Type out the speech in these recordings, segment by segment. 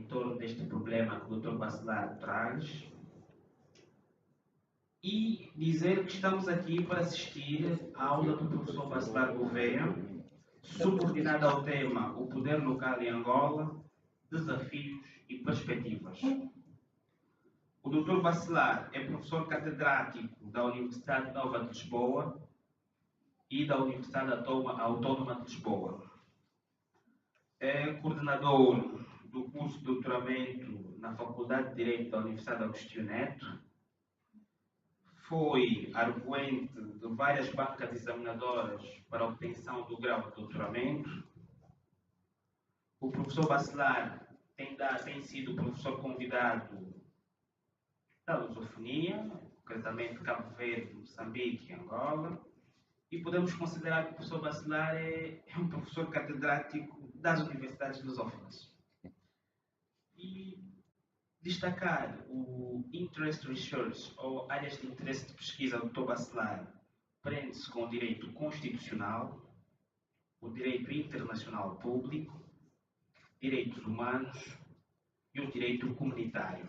torno deste problema que o Dr. Bacelar traz e dizer que estamos aqui para assistir à aula do professor Bacelar Gouveia, subordinada ao tema O Poder Local em Angola, Desafios e Perspectivas. O Dr. Bacelar é professor catedrático da Universidade Nova de Lisboa e da Universidade Autónoma de Lisboa. É coordenador do curso de doutoramento na Faculdade de Direito da Universidade Agostinho Neto. Foi arguente de várias bancas examinadoras para a obtenção do grau de doutoramento. O professor Bacelar tem sido professor convidado da lusofonia, concretamente Cabo Verde, Moçambique e Angola. E podemos considerar que o professor Bacelar é um professor catedrático das universidades lusófonas. E destacar o Interest Research, ou áreas de interesse de pesquisa do Dr. Bacelar, prende-se com o direito constitucional, o direito internacional público, direitos humanos e o direito comunitário.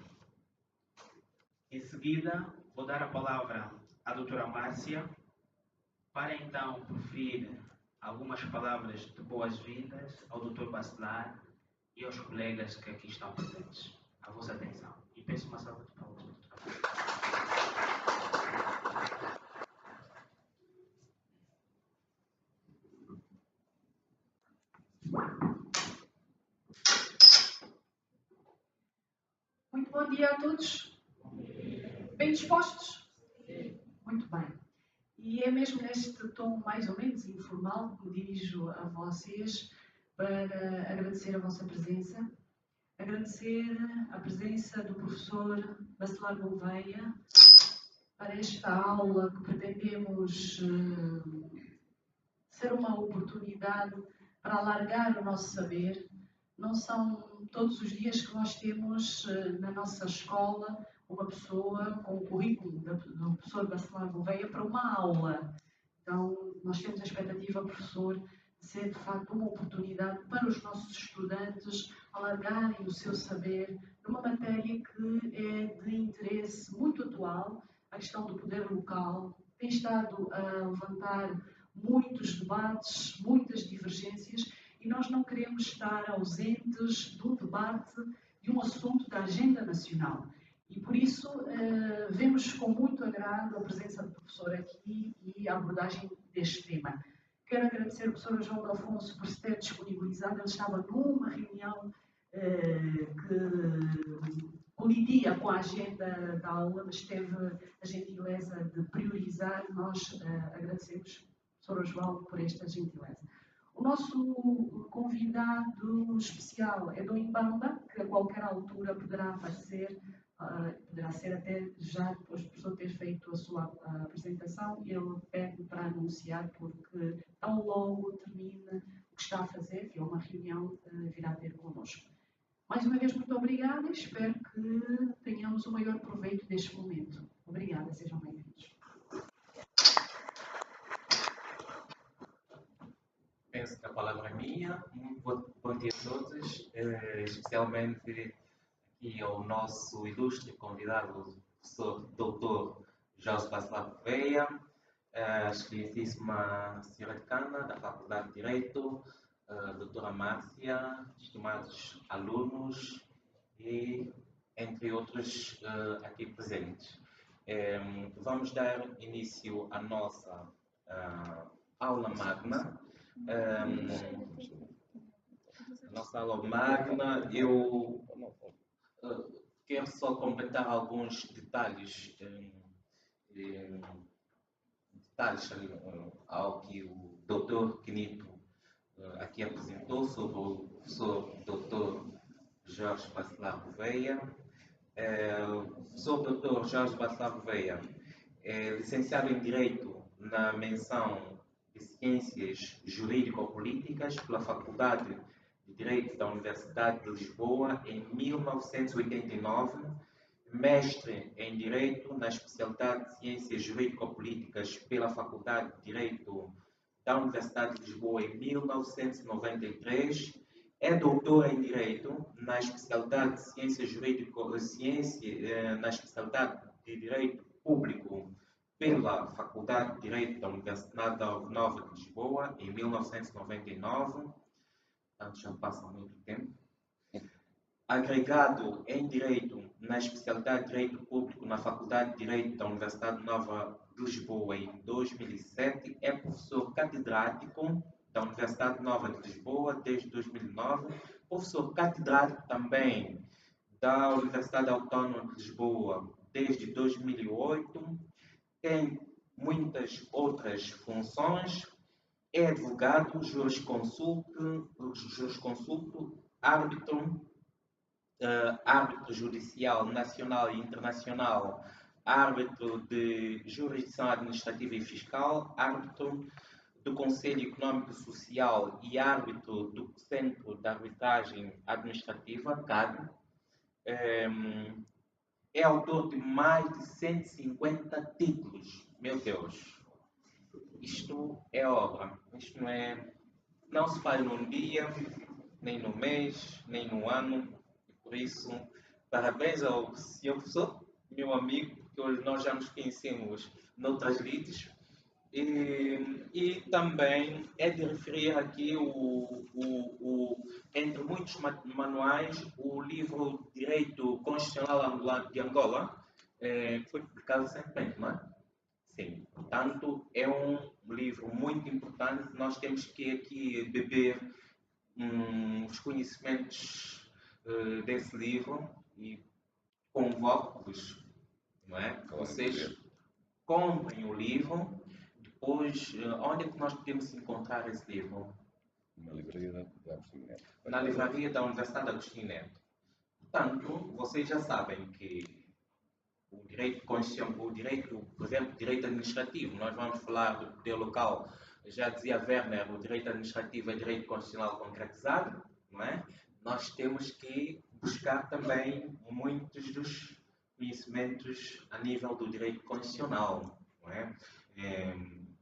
Em seguida, vou dar a palavra à doutora Márcia, para então proferir algumas palavras de boas-vindas ao Dr. Bacelar e aos colegas que aqui estão presentes. A vossa atenção. E peço uma salva de palmas, doutora Márcia. Muito bom dia a todos. Bem dispostos? Muito bem. E é mesmo neste tom mais ou menos informal que me dirijo a vocês para agradecer a vossa presença, agradecer a presença do professor Bacelar Gouveia para esta aula que pretendemos ser uma oportunidade para alargar o nosso saber. Não são todos os dias que nós temos na nossa escola uma pessoa com o currículo do professor Bacelar Gouveia para uma aula. Então, nós temos a expectativa, professor, de ser de facto uma oportunidade para os nossos estudantes alargarem o seu saber numa matéria que é de interesse muito atual, a questão do poder local. Tem estado a levantar muitos debates, muitas divergências, e nós não queremos estar ausentes do debate de um assunto da agenda nacional. E por isso vemos com muito agrado a presença do professor aqui e a abordagem deste tema. Quero agradecer ao professor João de Afonso por se ter disponibilizado. Ele estava numa reunião que colidia com a agenda da aula, mas teve a gentileza de priorizar. Nós agradecemos, professor João, por esta gentileza. O nosso convidado especial é do Imbamba, que a qualquer altura poderá aparecer. Poderá ser até já depois do professor ter feito a sua apresentação, ele pede para anunciar, porque tão logo termine o que está a fazer, que é uma reunião, virá ter connosco. Mais uma vez, muito obrigada e espero que tenhamos o maior proveito deste momento. Obrigada, sejam bem-vindos. Penso que a palavra é minha. Muito bom dia a todos, especialmente e ao nosso ilustre convidado, o professor Dr. Jorge Bacelar Gouveia, a excelentíssima senhora decana da Faculdade de Direito, a doutora Márcia, estimados alunos e entre outros aqui presentes. Vamos dar início à nossa aula magna. Eu quero só completar alguns detalhes, ao que o Dr. Quinito aqui apresentou sobre o professor Dr. Jorge Bacelar Gouveia. O professor Dr. Jorge Bacelar Gouveia é licenciado em Direito na menção de Ciências Jurídico-Políticas pela Faculdade de Direito da Universidade de Lisboa em 1989, mestre em Direito na especialidade de Ciências Jurídico-Políticas pela Faculdade de Direito da Universidade de Lisboa em 1993 É doutor em Direito na especialidade de na especialidade de Direito Público pela Faculdade de Direito da Universidade Nova de Lisboa em 1999, portanto já passa muito tempo. Agregado em Direito na especialidade de Direito Público na Faculdade de Direito da Universidade Nova de Lisboa em 2007, é professor catedrático da Universidade Nova de Lisboa desde 2009, professor catedrático também da Universidade Autónoma de Lisboa desde 2008, tem muitas outras funções, é advogado, jurisconsulto, árbitro, árbitro judicial nacional e internacional, árbitro de jurisdição administrativa e fiscal, árbitro do Conselho Económico e Social e árbitro do Centro de Arbitragem Administrativa, CAD. É autor de mais de 150 títulos. Meu Deus! Isto é obra. Isto não se faz num dia, nem no mês, nem no ano. Por isso, parabéns ao senhor professor, meu amigo, porque hoje nós já nos conhecemos noutras lides. E também é de referir aqui, entre muitos manuais, o livro Direito Constitucional de Angola, que foi publicado recentemente, não é? Sim, portanto, é um livro muito importante. Nós temos que aqui beber os conhecimentos desse livro e convoco-vos, não é? Claro, Vocês comprem o livro. Depois, onde é que nós podemos encontrar esse livro? Na livraria da Agostinho Neto. Na livraria da Universidade de Agostinho Neto. Portanto, vocês já sabem que o direito constitucional, por exemplo, direito administrativo, nós vamos falar do poder local. Já dizia Werner, o direito administrativo é direito constitucional concretizado, não é? Nós temos que buscar também muitos dos conhecimentos a nível do direito constitucional, não é?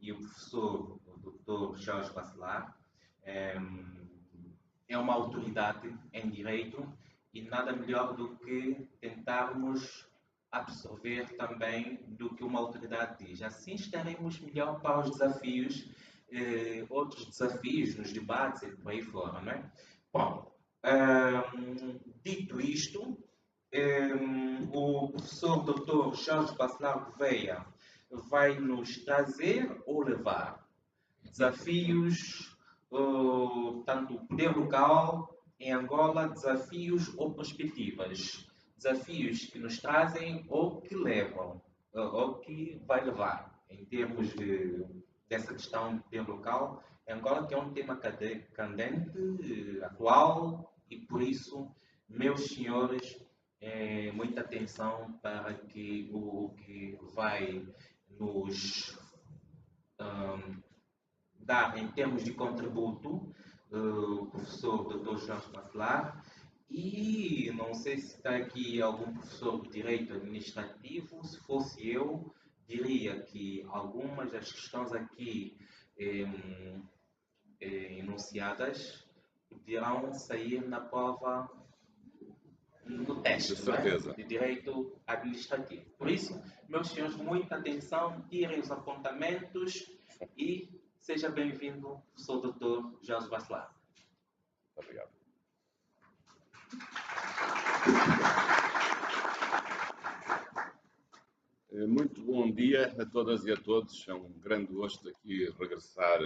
E o professor, o Dr. Jorge Bacelar, é uma autoridade em direito e nada melhor do que tentarmos absorver também do que uma autoridade diz. Assim estaremos melhor para os desafios, outros desafios nos debates e por aí fora, não é? Bom, dito isto, o professor Dr. Jorge Bacelar Gouveia vai nos trazer ou levar desafios, tanto o poder local em Angola, desafios ou perspectivas. Desafios que nos trazem ou que levam, ou que vai levar, em termos dessa questão de poder local em Angola, que é um tema candente, atual, e por isso, meus senhores, muita atenção para que o que vai nos dar em termos de contributo o professor Dr. Jorge Bacelar. E não sei se está aqui algum professor de Direito Administrativo. Se fosse eu, diria que algumas das questões aqui enunciadas poderão sair na prova, no teste, de certeza, de Direito Administrativo. Por isso, meus senhores, muita atenção, tirem os apontamentos e seja bem-vindo, professor Dr. Jorge Bacelar. Muito obrigado. Muito bom dia a todas e a todos. É um grande gosto aqui regressar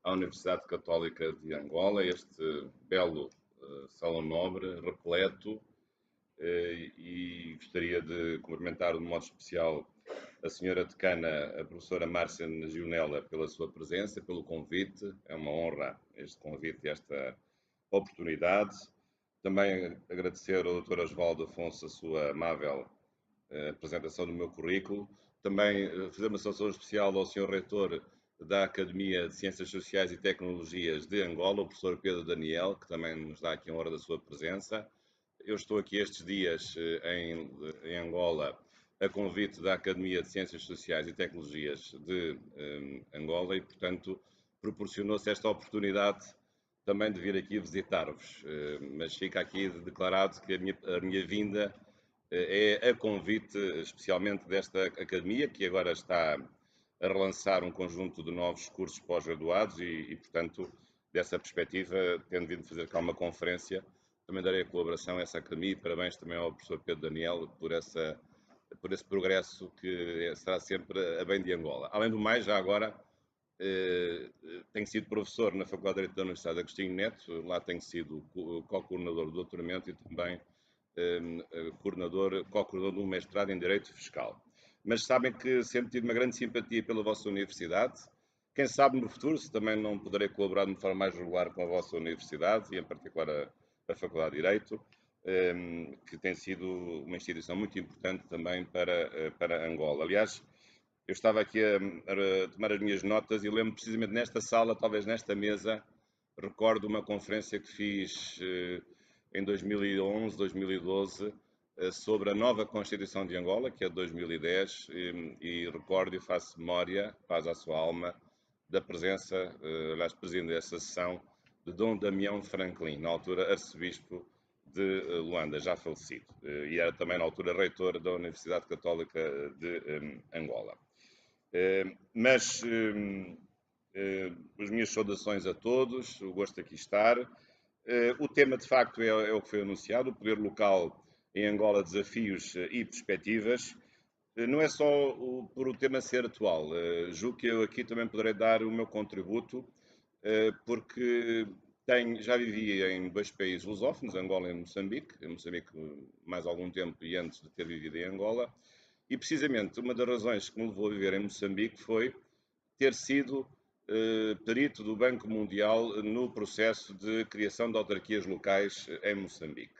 à Universidade Católica de Angola, este belo salão nobre, repleto, e gostaria de cumprimentar de modo especial a senhora decana, a professora Márcia Gionela, pela sua presença, pelo convite. É uma honra este convite e esta oportunidade. Também agradecer ao Dr. Osvaldo Afonso a sua amável apresentação do meu currículo. Também fazer uma saudação especial ao Sr. Reitor da Academia de Ciências Sociais e Tecnologias de Angola, o professor Pedro Daniel, que também nos dá aqui a honra da sua presença. Eu estou aqui estes dias em Angola a convite da Academia de Ciências Sociais e Tecnologias de Angola e, portanto, proporcionou-se esta oportunidade também de vir aqui visitar-vos, mas fica aqui declarado que a minha vinda é a convite especialmente desta academia, que agora está a relançar um conjunto de novos cursos pós-graduados e, portanto, dessa perspectiva, tendo vindo fazer cá uma conferência, também darei a colaboração a essa academia e parabéns também ao professor Pedro Daniel por esse progresso que será sempre a bem de Angola. Além do mais, já agora, tenho sido professor na Faculdade de Direito da Universidade de Agostinho Neto, lá tenho sido co-coordenador do doutoramento e também co-coordenador do mestrado em Direito Fiscal. Mas sabem que sempre tive uma grande simpatia pela vossa universidade. Quem sabe no futuro, se também não poderei colaborar de uma forma mais regular com a vossa universidade, e em particular a Faculdade de Direito, que tem sido uma instituição muito importante também para Angola. Aliás, eu estava aqui a tomar as minhas notas e lembro precisamente nesta sala, talvez nesta mesa, recordo uma conferência que fiz em 2011, 2012, sobre a nova Constituição de Angola, que é de 2010, e recordo e faço memória, paz à sua alma, da presença, aliás, presidente dessa sessão, de Dom Damião Franklin, na altura arcebispo de Luanda, já falecido, e era também na altura reitor da Universidade Católica de Angola. Mas as minhas saudações a todos, o gosto de aqui estar. O tema, de facto, é o que foi anunciado, o poder local em Angola, desafios e perspectivas. Não é só por o tema ser atual, julgo que eu aqui também poderei dar o meu contributo, porque já vivi em 2 países lusófonos, Angola e Moçambique, em Moçambique mais algum tempo e antes de ter vivido em Angola, e precisamente uma das razões que me levou a viver em Moçambique foi ter sido perito do Banco Mundial no processo de criação de autarquias locais em Moçambique.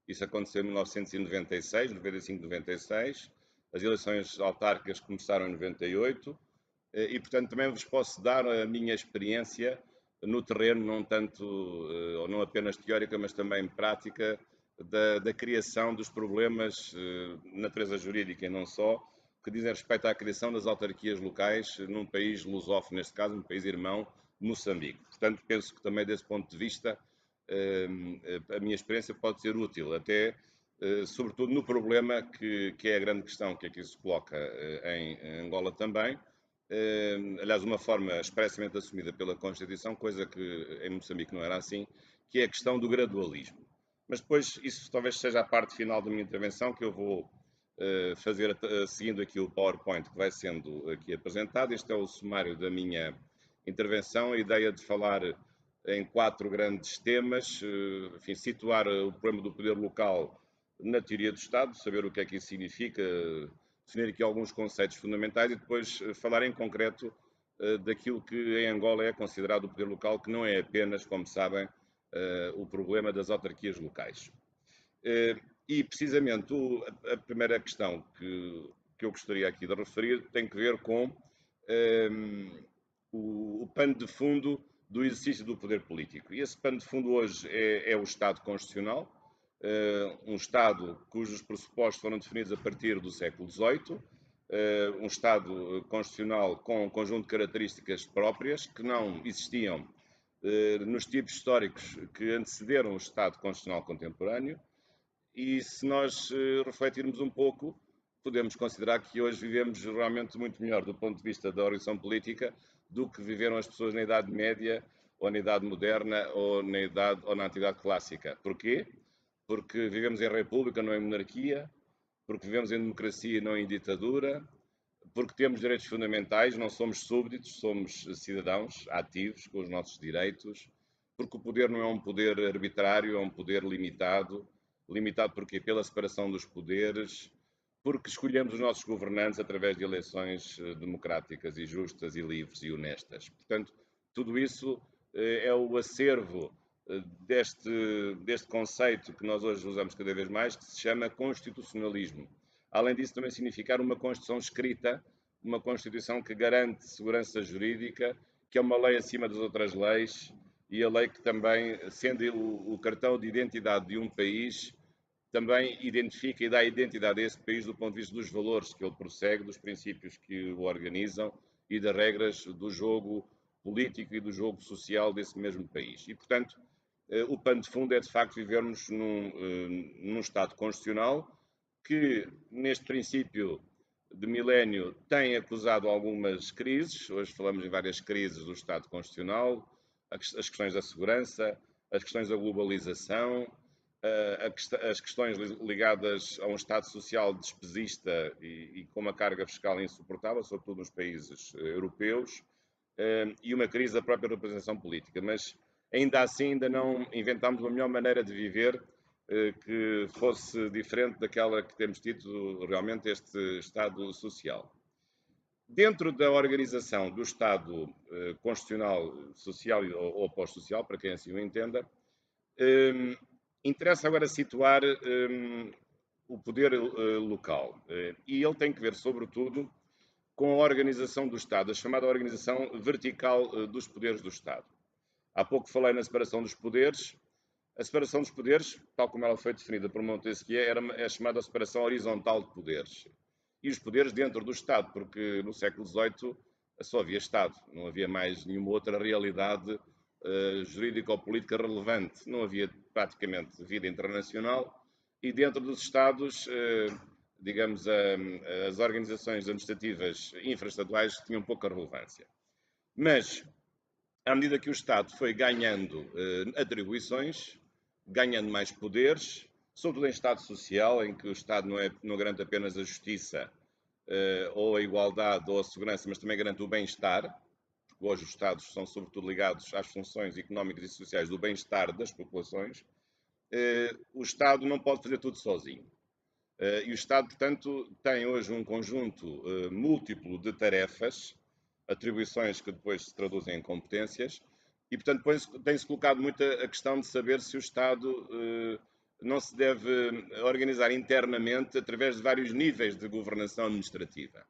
Isso aconteceu em 1996, 95, 96. As eleições autárquicas começaram em 98 e, portanto, também vos posso dar a minha experiência no terreno, não tanto, ou não apenas teórica, mas também prática, da criação dos problemas de natureza jurídica e não só, que dizem respeito à criação das autarquias locais num país lusófono, neste caso, um país irmão, Moçambique. Portanto, penso que também desse ponto de vista a minha experiência pode ser útil, até sobretudo no problema que é a grande questão que aqui se coloca em Angola também, aliás, de uma forma expressamente assumida pela Constituição, coisa que em Moçambique não era assim, que é a questão do gradualismo. Mas depois, isso talvez seja a parte final da minha intervenção, que eu vou fazer seguindo aqui o PowerPoint que vai sendo aqui apresentado. Este é o sumário da minha intervenção, a ideia de falar em 4 grandes temas, enfim, situar o problema do poder local na teoria do Estado, saber o que é que isso significa, definir aqui alguns conceitos fundamentais e depois falar em concreto daquilo que em Angola é considerado o poder local, que não é apenas, como sabem, o problema das autarquias locais. E precisamente a primeira questão que eu gostaria aqui de referir tem que ver com o pano de fundo do exercício do poder político. E esse pano de fundo hoje é o Estado Constitucional, um Estado cujos pressupostos foram definidos a partir do século XVIII, um Estado Constitucional com um conjunto de características próprias que não existiam nos tipos históricos que antecederam o Estado Constitucional contemporâneo. E se nós refletirmos um pouco, podemos considerar que hoje vivemos realmente muito melhor do ponto de vista da orientação política do que viveram as pessoas na Idade Média, ou na Idade Moderna, ou na Antiguidade Clássica. Porquê? Porque vivemos em república, não em monarquia, porque vivemos em democracia e não em ditadura, porque temos direitos fundamentais, não somos súbditos, somos cidadãos ativos com os nossos direitos, porque o poder não é um poder arbitrário, é um poder limitado. Limitado porquê? Pela separação dos poderes, porque escolhemos os nossos governantes através de eleições democráticas e justas e livres e honestas. Portanto, tudo isso é o acervo deste conceito que nós hoje usamos cada vez mais, que se chama constitucionalismo. Além disso, também significar uma Constituição escrita, uma Constituição que garante segurança jurídica, que é uma lei acima das outras leis, e a lei que também, sendo o cartão de identidade de um país, também identifica e dá identidade a esse país do ponto de vista dos valores que ele prossegue, dos princípios que o organizam e das regras do jogo político e do jogo social desse mesmo país. E, portanto, o pano de fundo é, de facto, vivermos num Estado constitucional que, neste princípio de milénio, tem acusado algumas crises. Hoje falamos em várias crises do Estado constitucional, as questões da segurança, as questões da globalização, as questões ligadas a um Estado social despesista e com uma carga fiscal insuportável, sobretudo nos países europeus, e uma crise da própria representação política. Mas, ainda assim, ainda não inventámos uma melhor maneira de viver que fosse diferente daquela que temos tido realmente este Estado social. Dentro da organização do Estado constitucional, social ou pós-social, para quem assim o entenda, interessa agora situar o poder local. E ele tem que ver, sobretudo, com a organização do Estado, a chamada organização vertical dos poderes do Estado. Há pouco falei na separação dos poderes. A separação dos poderes, tal como ela foi definida por Montesquieu, é chamada separação horizontal de poderes. E os poderes dentro do Estado, porque no século XVIII só havia Estado, não havia mais nenhuma outra realidade jurídica ou política relevante. Não havia praticamente vida internacional e dentro dos Estados, digamos, as organizações administrativas infraestaduais tinham pouca relevância. Mas, à medida que o Estado foi ganhando atribuições, ganhando mais poderes, sobretudo em Estado social, em que o Estado não garante apenas a justiça ou a igualdade ou a segurança, mas também garante o bem-estar, porque hoje os Estados são sobretudo ligados às funções económicas e sociais do bem-estar das populações, o Estado não pode fazer tudo sozinho. E o Estado, portanto, tem hoje um conjunto múltiplo de tarefas, atribuições que depois se traduzem em competências, e, portanto, tem-se colocado muito a questão de saber se o Estado não se deve organizar internamente através de vários níveis de governação administrativa.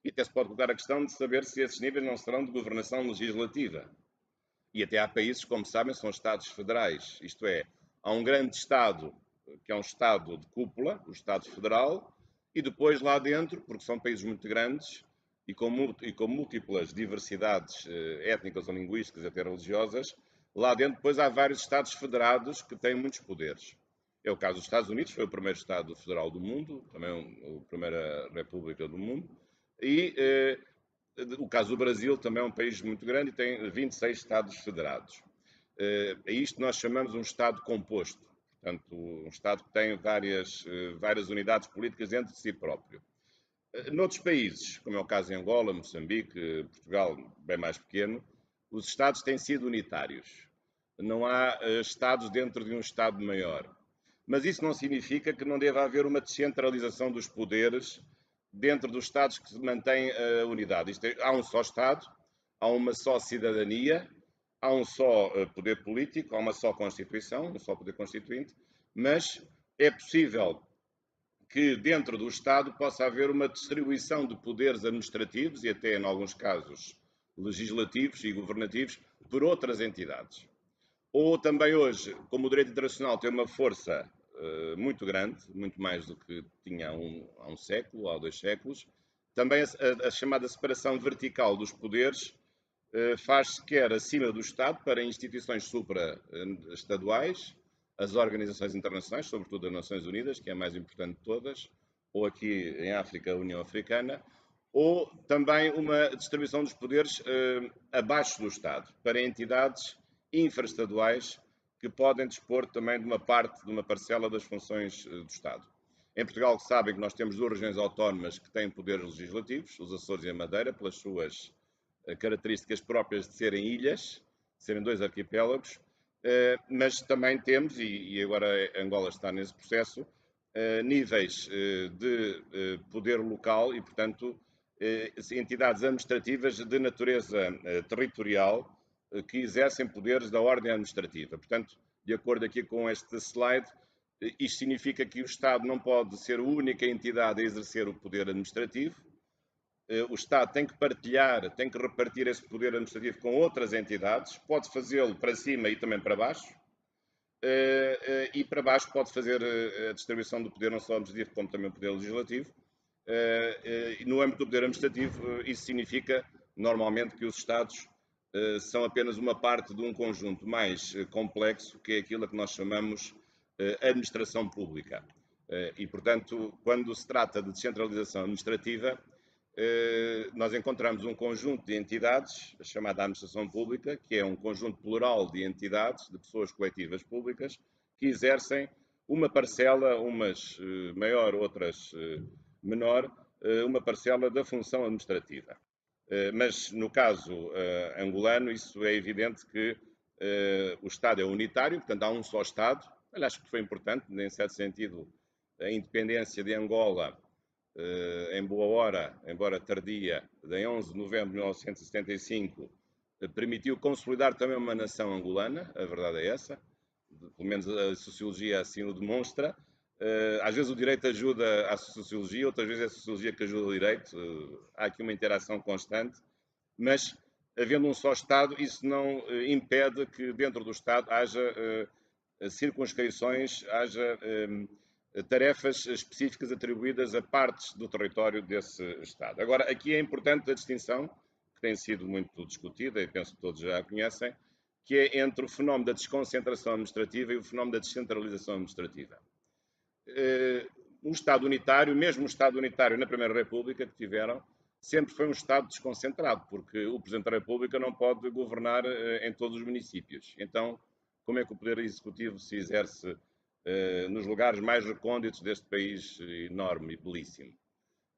E até se pode colocar a questão de saber se esses níveis não serão de governação legislativa. E até há países, como sabem, são Estados federais. Isto é, há um grande Estado, que é um Estado de cúpula, o Estado Federal, e depois lá dentro, porque são países muito grandes, e com múltiplas diversidades étnicas ou linguísticas, até religiosas, lá dentro depois há vários Estados federados que têm muitos poderes. É o caso dos Estados Unidos, foi o primeiro Estado federal do mundo, também a primeira república do mundo, e o caso do Brasil também é um país muito grande e tem 26 Estados federados. A isto nós chamamos um Estado composto, portanto, um Estado que tem várias unidades políticas dentro de si próprio. Noutros países, como é o caso em Angola, Moçambique, Portugal, bem mais pequeno, os Estados têm sido unitários. Não há Estados dentro de um Estado maior. Mas isso não significa que não deva haver uma descentralização dos poderes dentro dos Estados que mantêm a unidade. Há um só Estado, há uma só cidadania, há um só poder político, há uma só Constituição, um só poder constituinte, mas é possível que dentro do Estado possa haver uma distribuição de poderes administrativos e até, em alguns casos, legislativos e governativos por outras entidades. Ou também hoje, como o direito internacional tem uma força muito grande, muito mais do que tinha há um século, há 2 séculos, também a chamada separação vertical dos poderes faz-se quer acima do Estado para instituições supra-estaduais, as organizações internacionais, sobretudo as Nações Unidas, que é a mais importante de todas, ou aqui em África, a União Africana, ou também uma distribuição dos poderes abaixo do Estado, para entidades infraestaduais que podem dispor também de uma parte, de uma parcela das funções do Estado. Em Portugal, sabem que nós temos 2 regiões autónomas que têm poderes legislativos, os Açores e a Madeira, pelas suas características próprias de serem ilhas, de serem 2 arquipélagos, mas também temos, e agora Angola está nesse processo, níveis de poder local e, portanto, entidades administrativas de natureza territorial que exercem poderes da ordem administrativa. Portanto, de acordo aqui com este slide, isto significa que o Estado não pode ser a única entidade a exercer o poder administrativo. O Estado tem que partilhar, tem que repartir esse poder administrativo com outras entidades, pode fazê-lo para cima e também para baixo, e para baixo pode fazer a distribuição do poder não só administrativo como também o poder legislativo. E no âmbito do poder administrativo, isso significa normalmente que os Estados são apenas uma parte de um conjunto mais complexo, que é aquilo que nós chamamos administração pública. E, portanto, quando se trata de descentralização administrativa, nós encontramos um conjunto de entidades, chamada administração pública, que é um conjunto plural de entidades, de pessoas coletivas públicas, que exercem uma parcela, umas maior, outras menor, uma parcela da função administrativa. Mas no caso angolano, isso é evidente que o Estado é unitário, portanto há um só Estado. Aliás, que foi importante, em certo sentido, a independência de Angola, em boa hora, embora tardia, de 11 de novembro de 1975, permitiu consolidar também uma nação angolana, a verdade é essa, pelo menos a sociologia assim o demonstra. Às vezes o direito ajuda a sociologia, outras vezes é a sociologia que ajuda o direito. Há aqui uma interação constante, mas havendo um só Estado, isso não impede que dentro do Estado haja circunscrições, haja tarefas específicas atribuídas a partes do território desse Estado. Agora, aqui é importante a distinção, que tem sido muito discutida, e penso que todos já a conhecem, que é entre o fenómeno da desconcentração administrativa e o fenómeno da descentralização administrativa. Um Estado unitário, mesmo o Estado unitário na Primeira República que tiveram, sempre foi um Estado desconcentrado, porque o Presidente da República não pode governar em todos os municípios. Então, como é que o Poder Executivo se exerce nos lugares mais recônditos deste país enorme e belíssimo?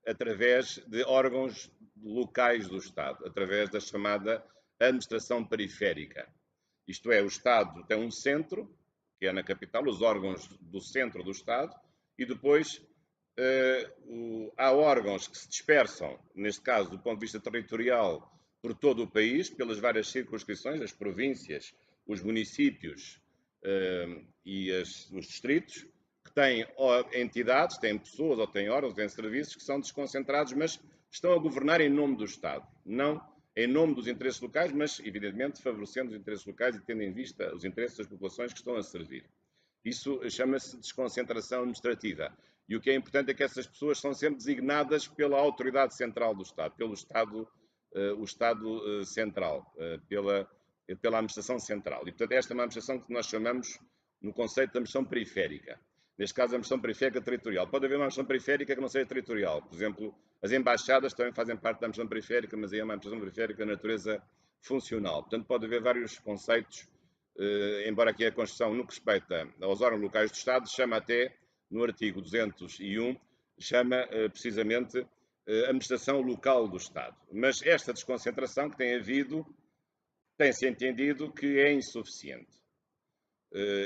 Através de órgãos locais do Estado, através da chamada administração periférica. Isto é, o Estado tem um centro, que é na capital, os órgãos do centro do Estado, e depois há órgãos que se dispersam, neste caso, do ponto de vista territorial, por todo o país, pelas várias circunscrições, as províncias, os municípios e os distritos, que têm entidades, têm pessoas, ou têm órgãos, têm serviços que são desconcentrados, mas estão a governar em nome do Estado, não em nome dos interesses locais, mas, evidentemente, favorecendo os interesses locais e tendo em vista os interesses das populações que estão a servir. Isso chama-se desconcentração administrativa. E o que é importante é que essas pessoas são sempre designadas pela autoridade central do Estado, pelo Estado, o Estado central, pela administração central. E, portanto, esta é uma administração que nós chamamos, no conceito da administração periférica. Neste caso, a administração periférica territorial. Pode haver uma administração periférica que não seja territorial. Por exemplo, as embaixadas também fazem parte da administração periférica, mas aí é uma administração periférica de natureza funcional. Portanto, pode haver vários conceitos, embora aqui a Constituição, no que respeita aos órgãos locais do Estado, chama até, no artigo 201, chama precisamente administração local do Estado. Mas esta desconcentração que tem havido, tem-se entendido que é insuficiente.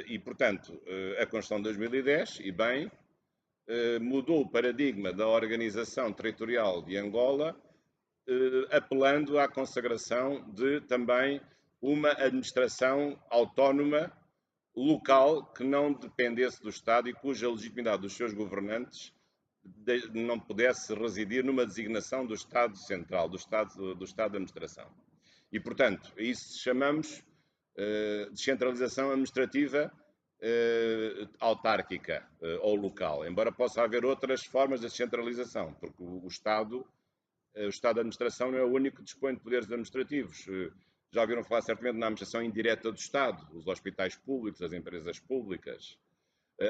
E, portanto, a Constituição de 2010, e bem, mudou o paradigma da organização territorial de Angola, apelando à consagração de também uma administração autónoma local que não dependesse do Estado e cuja legitimidade dos seus governantes não pudesse residir numa designação do Estado central, do Estado de administração. E, portanto, isso chamamos descentralização administrativa autárquica ou local, embora possa haver outras formas de descentralização, porque o Estado de administração não é o único que dispõe de poderes administrativos. Já ouviram falar certamente na administração indireta do Estado, os hospitais públicos, as empresas públicas,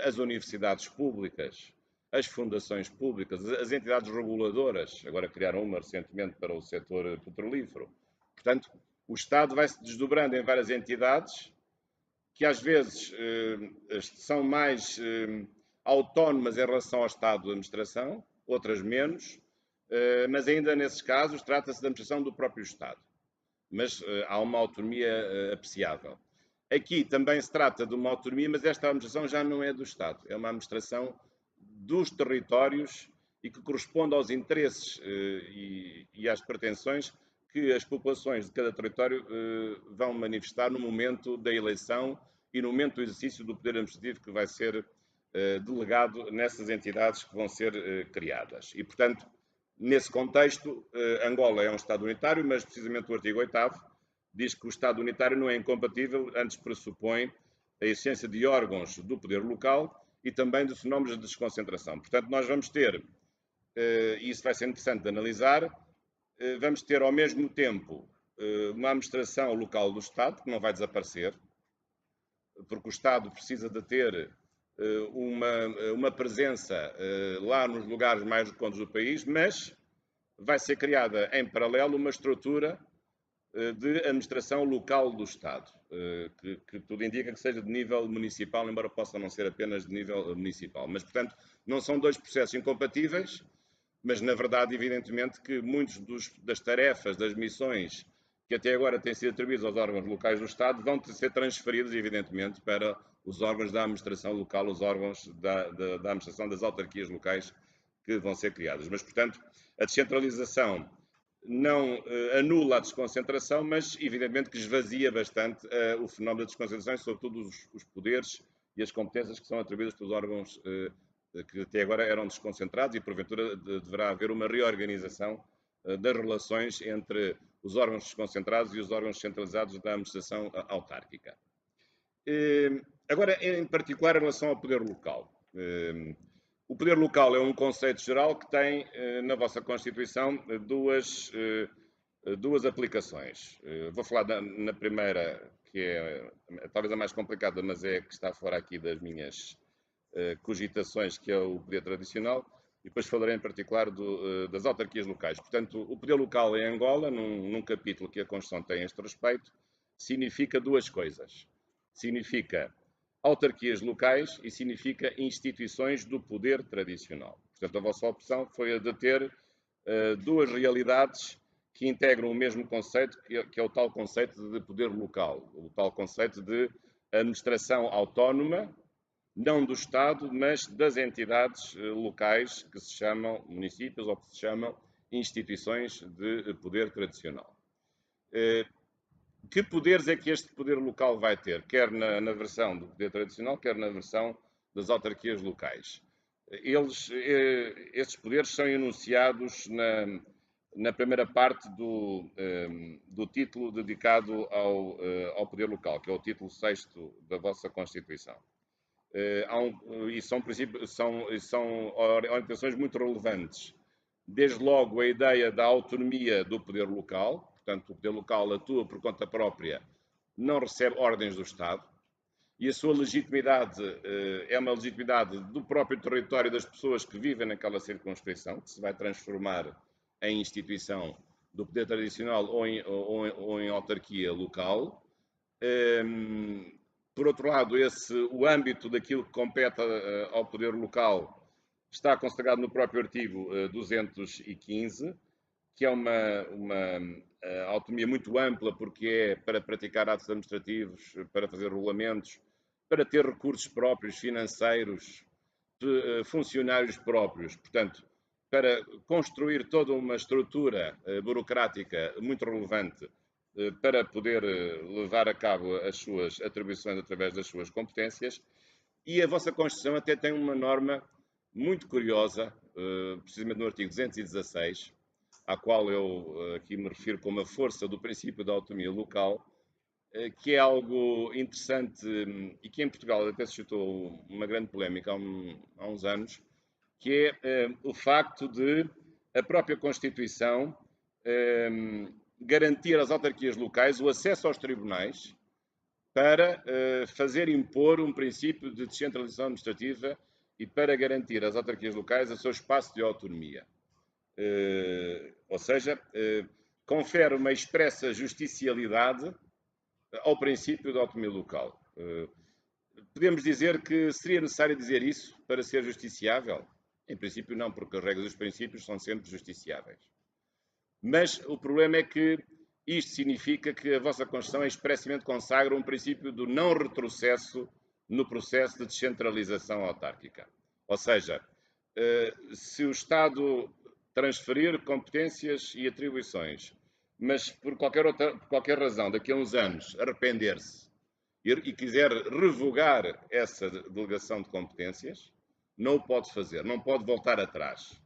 as universidades públicas, as fundações públicas, as entidades reguladoras, agora criaram uma recentemente para o setor petrolífero. Portanto, o Estado vai se desdobrando em várias entidades que às vezes são mais autónomas em relação ao Estado de administração, outras menos, mas ainda nesses casos trata-se da administração do próprio Estado. Mas há uma autonomia apreciável. Aqui também se trata de uma autonomia, mas esta administração já não é do Estado, é uma administração dos territórios e que corresponde aos interesses e às pretensões que as populações de cada território vão manifestar no momento da eleição e no momento do exercício do poder administrativo que vai ser delegado nessas entidades que vão ser criadas. E, portanto, nesse contexto, Angola é um Estado unitário, mas precisamente o artigo 8º diz que o Estado unitário não é incompatível, antes pressupõe a essência de órgãos do poder local e também dos fenómenos de desconcentração. Portanto, nós vamos ter, e isso vai ser interessante de analisar, vamos ter ao mesmo tempo uma administração local do Estado, que não vai desaparecer, porque o Estado precisa de ter uma presença lá nos lugares mais recônditos do país, mas vai ser criada em paralelo uma estrutura de administração local do Estado, que tudo indica que seja de nível municipal, embora possa não ser apenas de nível municipal. Mas, portanto, não são dois processos incompatíveis, mas, na verdade, evidentemente que muitas das tarefas, das missões que até agora têm sido atribuídas aos órgãos locais do Estado vão ser transferidas, evidentemente, para os órgãos da administração local, os órgãos da administração das autarquias locais que vão ser criadas. Mas, portanto, a descentralização não anula a desconcentração, mas evidentemente que esvazia bastante o fenómeno da desconcentração, sobretudo os poderes e as competências que são atribuídas pelos órgãos que até agora eram desconcentrados, e porventura deverá haver uma reorganização das relações entre os órgãos desconcentrados e os órgãos centralizados da administração autárquica. Agora, em particular, em relação ao poder local. O poder local é um conceito geral que tem, na vossa Constituição, duas aplicações. Vou falar na primeira, que é talvez a mais complicada, mas é a que está fora aqui das minhas cogitações, que é o poder tradicional, e depois falarei em particular das autarquias locais. Portanto, o poder local em Angola, num capítulo que a Constituição tem a este respeito, significa duas coisas. Significa autarquias locais e significa instituições do poder tradicional. Portanto, a vossa opção foi a de ter duas realidades que integram o mesmo conceito, que é o tal conceito de poder local, o tal conceito de administração autónoma, não do Estado, mas das entidades locais que se chamam municípios ou que se chamam instituições de poder tradicional. Que poderes é que este poder local vai ter, quer na versão do poder tradicional, quer na versão das autarquias locais? Estes poderes são enunciados na primeira parte do título dedicado ao poder local, que é o título 6º da vossa Constituição. E são orientações muito relevantes. Desde logo a ideia da autonomia do poder local, portanto o poder local atua por conta própria, não recebe ordens do Estado, e a sua legitimidade é uma legitimidade do próprio território das pessoas que vivem naquela circunscrição, que se vai transformar em instituição do poder tradicional ou em autarquia local. Por outro lado, o âmbito daquilo que compete ao poder local está consagrado no próprio artigo 215, que é uma autonomia muito ampla, porque é para praticar atos administrativos, para fazer regulamentos, para ter recursos próprios, financeiros, funcionários próprios. Portanto, para construir toda uma estrutura burocrática muito relevante para poder levar a cabo as suas atribuições através das suas competências. E a vossa Constituição até tem uma norma muito curiosa, precisamente no artigo 216, à qual eu aqui me refiro como a força do princípio da autonomia local, que é algo interessante e que em Portugal até suscitou uma grande polémica há uns anos, que é o facto de a própria Constituição garantir às autarquias locais o acesso aos tribunais para fazer impor um princípio de descentralização administrativa e para garantir às autarquias locais o seu espaço de autonomia. Ou seja, confere uma expressa justicialidade ao princípio da autonomia local. Podemos dizer que seria necessário dizer isso para ser justiciável? Em princípio não, porque as regras dos princípios são sempre justiciáveis. Mas o problema é que isto significa que a vossa Constituição expressamente consagra um princípio do não retrocesso no processo de descentralização autárquica. Ou seja, se o Estado transferir competências e atribuições, mas por qualquer razão, daqui a uns anos, arrepender-se e quiser revogar essa delegação de competências, não o pode fazer, não pode voltar atrás.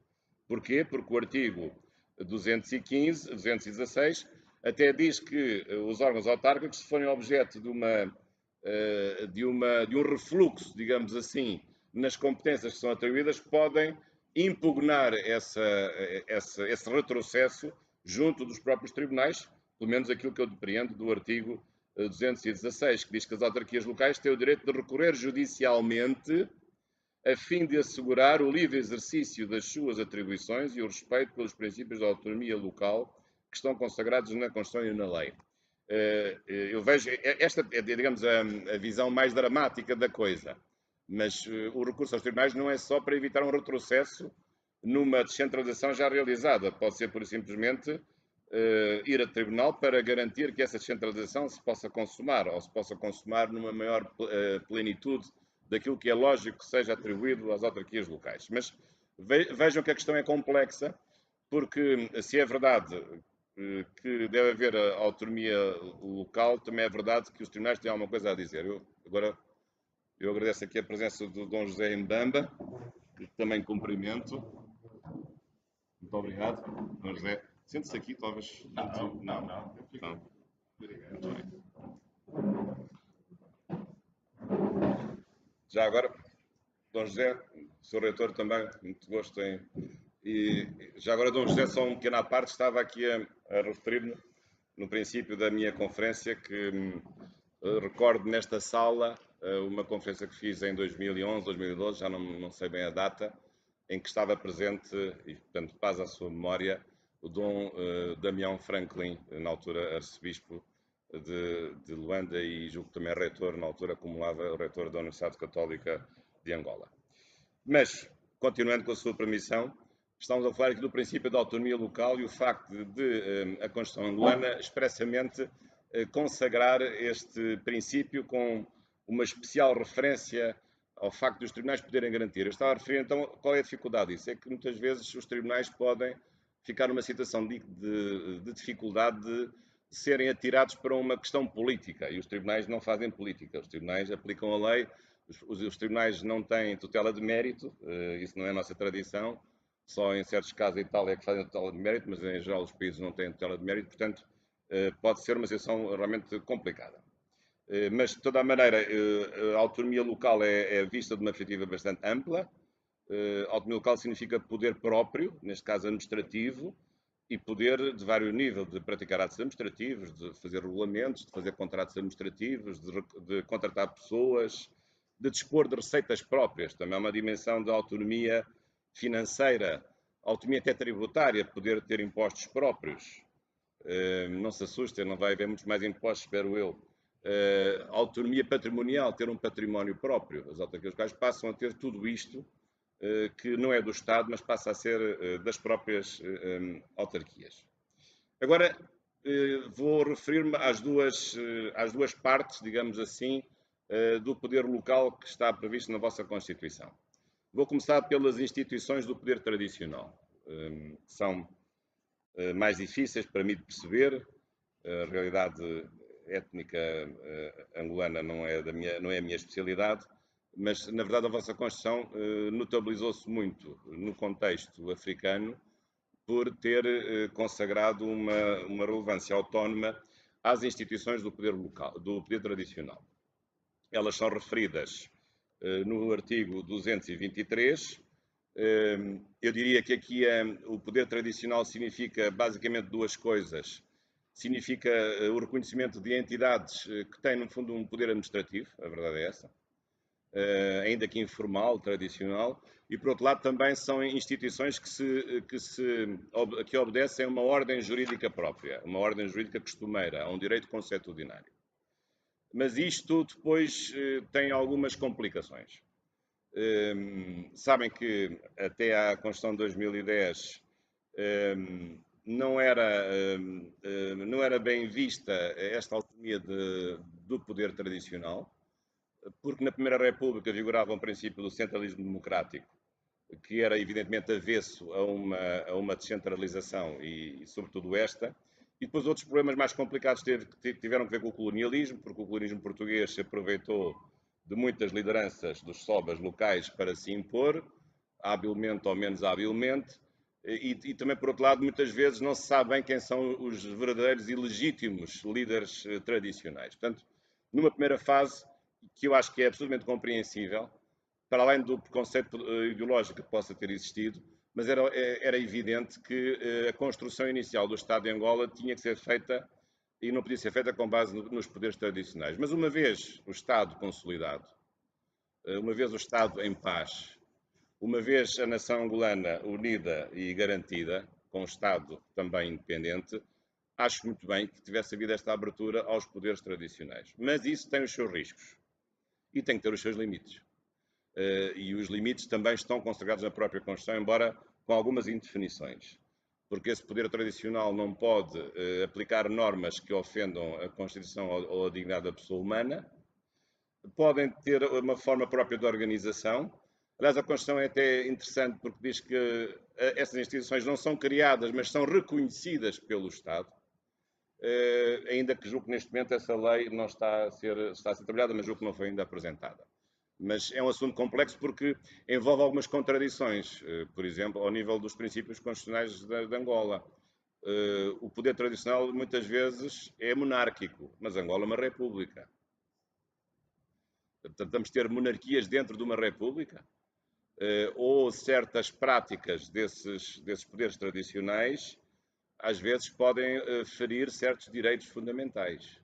Porquê? Porque o artigo 216, até diz que os órgãos autárquicos, se forem objeto de um refluxo, digamos assim, nas competências que são atribuídas, podem impugnar esse retrocesso junto dos próprios tribunais, pelo menos aquilo que eu depreendo do artigo 216, que diz que as autarquias locais têm o direito de recorrer judicialmente a fim de assegurar o livre exercício das suas atribuições e o respeito pelos princípios da autonomia local que estão consagrados na Constituição e na lei. Eu vejo, esta é, digamos, a visão mais dramática da coisa, mas o recurso aos tribunais não é só para evitar um retrocesso numa descentralização já realizada, pode ser, pura e simplesmente, ir a tribunal para garantir que essa descentralização se possa consumar, ou se possa consumar numa maior plenitude daquilo que é lógico que seja atribuído às autarquias locais. Mas vejam que a questão é complexa, porque se é verdade que deve haver a autonomia local, também é verdade que os tribunais têm alguma coisa a dizer. Eu agradeço aqui a presença do Dom José Mbamba, que também cumprimento. Muito obrigado, Dom José. Sente-se aqui, talvez. Não. Muito bem. Já agora, Dom José, Sr. Reitor também, muito gosto em... E já agora, Dom José, só um pequeno à parte, estava aqui a referir-me no princípio da minha conferência que recordo nesta sala uma conferência que fiz em 2011, 2012, já não sei bem a data, em que estava presente, e portanto paz à sua memória, o Dom Damião Franklin, na altura arcebispo de Luanda e julgo também reitor, na altura acumulava o reitor da Universidade Católica de Angola. Mas, continuando com a sua permissão, estamos a falar aqui do princípio da autonomia local e o facto de a Constituição angolana expressamente consagrar este princípio com uma especial referência ao facto dos tribunais poderem garantir. Eu estava a referir, então, qual é a dificuldade disso? É que muitas vezes os tribunais podem ficar numa situação de dificuldade de serem atirados para uma questão política, e os tribunais não fazem política, os tribunais aplicam a lei, os tribunais não têm tutela de mérito, isso não é a nossa tradição, só em certos casos a Itália é que fazem tutela de mérito, mas em geral os países não têm tutela de mérito, portanto pode ser uma situação realmente complicada. Mas, de toda a maneira, a autonomia local é vista de uma perspectiva bastante ampla. A autonomia local significa poder próprio, neste caso administrativo, e poder de vários níveis, de praticar atos administrativos, de fazer regulamentos, de fazer contratos administrativos, de contratar pessoas, de dispor de receitas próprias. Também é uma dimensão de autonomia financeira, autonomia até tributária, poder ter impostos próprios. Não se assustem, não vai haver muitos mais impostos, espero eu. Autonomia patrimonial, ter um património próprio. As autarquias locais passam a ter tudo isto, que não é do Estado, mas passa a ser das próprias autarquias. Agora, vou referir-me às duas partes, digamos assim, do poder local que está previsto na vossa Constituição. Vou começar pelas instituições do poder tradicional, que são mais difíceis para mim de perceber. A realidade étnica angolana não é a minha especialidade, mas, na verdade, a vossa Constituição notabilizou-se muito no contexto africano por ter consagrado uma relevância autónoma às instituições do poder local, do poder tradicional. Elas são referidas no artigo 223. Eu diria que aqui o poder tradicional significa basicamente duas coisas. Significa o reconhecimento de entidades que têm, no fundo, um poder administrativo, a verdade é essa, ainda que informal, tradicional, e por outro lado também são instituições que obedecem a uma ordem jurídica própria, uma ordem jurídica costumeira, a um direito consuetudinário. Mas isto depois tem algumas complicações. Sabem que até à Constituição de 2010 não era bem vista esta autonomia do poder tradicional, porque na Primeira República vigorava um princípio do centralismo democrático, que era evidentemente avesso a uma descentralização e sobretudo esta, e depois outros problemas mais complicados tiveram que ver com o colonialismo, porque o colonialismo português se aproveitou de muitas lideranças dos sobas locais para se impor, habilmente ou menos habilmente, e também, por outro lado, muitas vezes não se sabe bem quem são os verdadeiros e legítimos líderes tradicionais. Portanto, numa primeira fase, que eu acho que é absolutamente compreensível, para além do preconceito ideológico que possa ter existido, mas era evidente que a construção inicial do Estado de Angola tinha que ser feita e não podia ser feita com base nos poderes tradicionais. Mas uma vez o Estado consolidado, uma vez o Estado em paz, uma vez a nação angolana unida e garantida, com o Estado também independente, acho muito bem que tivesse havido esta abertura aos poderes tradicionais. Mas isso tem os seus riscos e tem que ter os seus limites. E os limites também estão consagrados na própria Constituição, embora com algumas indefinições. Porque esse poder tradicional não pode aplicar normas que ofendam a Constituição ou a dignidade da pessoa humana. Podem ter uma forma própria de organização. Aliás, a Constituição é até interessante porque diz que essas instituições não são criadas, mas são reconhecidas pelo Estado. Ainda que julgo que neste momento essa lei não está a ser trabalhada, mas julgo que não foi ainda apresentada. Mas é um assunto complexo porque envolve algumas contradições, por exemplo, ao nível dos princípios constitucionais de Angola. O poder tradicional muitas vezes é monárquico, mas Angola é uma república. Portanto, vamos ter monarquias dentro de uma república? Ou certas práticas desses poderes tradicionais às vezes podem ferir certos direitos fundamentais.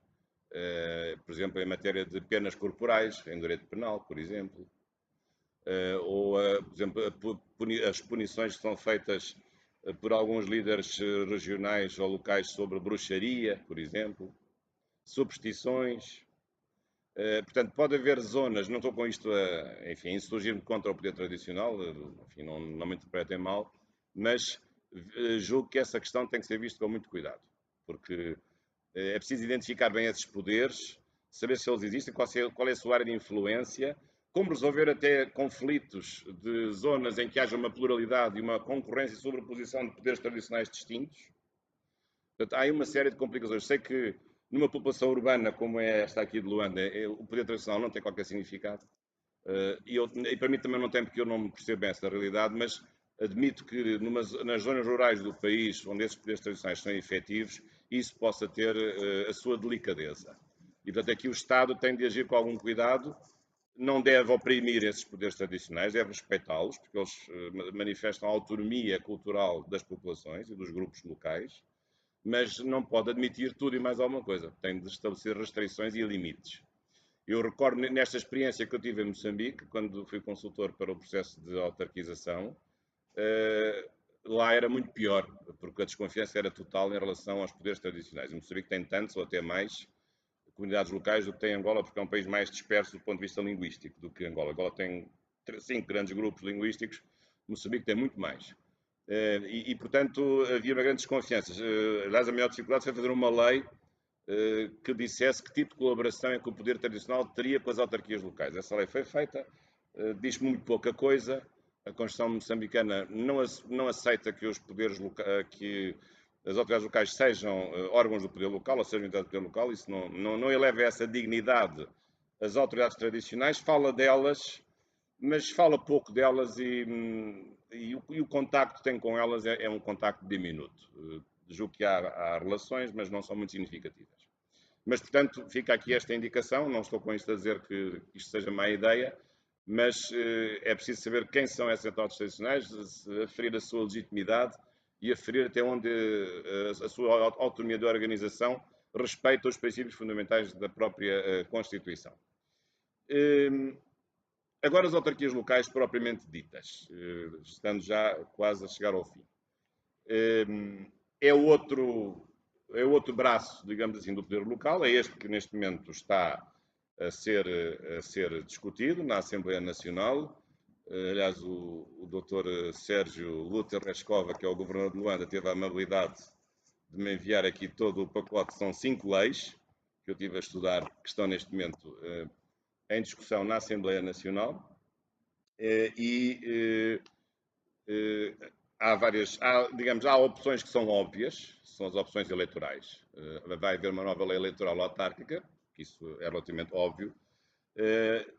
Por exemplo, em matéria de penas corporais, em direito penal, por exemplo. Ou, por exemplo, as punições que são feitas por alguns líderes regionais ou locais sobre bruxaria, por exemplo. Superstições. Portanto, pode haver zonas, não estou com isto a, enfim, insurgir-me contra o poder tradicional, enfim, não me interpretem mal, mas julgo que essa questão tem que ser vista com muito cuidado, porque é preciso identificar bem esses poderes, saber se eles existem, qual é a sua área de influência, como resolver até conflitos de zonas em que haja uma pluralidade e uma concorrência e sobreposição de poderes tradicionais distintos. Portanto, há aí uma série de complicações. Sei que numa população urbana como é esta aqui de Luanda, o poder tradicional não tem qualquer significado. E para mim também não tem, porque eu não percebo bem essa realidade, mas admito que nas zonas rurais do país, onde esses poderes tradicionais são efetivos, isso possa ter a sua delicadeza. E, portanto, aqui o Estado tem de agir com algum cuidado, não deve oprimir esses poderes tradicionais, deve respeitá-los, porque eles manifestam a autonomia cultural das populações e dos grupos locais, mas não pode admitir tudo e mais alguma coisa. Tem de estabelecer restrições e limites. Eu recordo nesta experiência que eu tive em Moçambique, quando fui consultor para o processo de autarquização, lá era muito pior, porque a desconfiança era total em relação aos poderes tradicionais. Em Moçambique tem tantos ou até mais comunidades locais do que tem Angola, porque é um país mais disperso do ponto de vista linguístico do que Angola. Angola tem 5 grandes grupos linguísticos, Moçambique tem muito mais. Portanto, havia uma grande desconfiança. Aliás, a maior dificuldade foi fazer uma lei que dissesse que tipo de colaboração é que o poder tradicional teria com as autarquias locais. Essa lei foi feita, diz muito pouca coisa. A Constituição moçambicana não aceita que os poderes que as autoridades locais sejam órgãos do poder local, ou sejam entidades do poder local. Isso não eleva essa dignidade às autoridades tradicionais. Fala delas, mas fala pouco delas e o contacto que tem com elas é um contacto diminuto. Julgo que há relações, mas não são muito significativas. Mas, portanto, fica aqui esta indicação. Não estou com isto a dizer que isto seja má ideia, mas é preciso saber quem são essas autoridades tradicionais, aferir a sua legitimidade e aferir até onde a sua autonomia de organização respeita os princípios fundamentais da própria Constituição. Agora, as autarquias locais propriamente ditas, estando já quase a chegar ao fim. É outro braço, digamos assim, do poder local, é este que neste momento está a ser discutido na Assembleia Nacional. Aliás, o Dr. Sérgio Lúter Rescova, que é o governador de Luanda, teve a amabilidade de me enviar aqui todo o pacote. São 5 leis que eu tive a estudar, que estão neste momento em discussão na Assembleia Nacional. Há opções que são óbvias, são as opções eleitorais. Vai haver uma nova lei eleitoral autárquica, que isso é relativamente óbvio,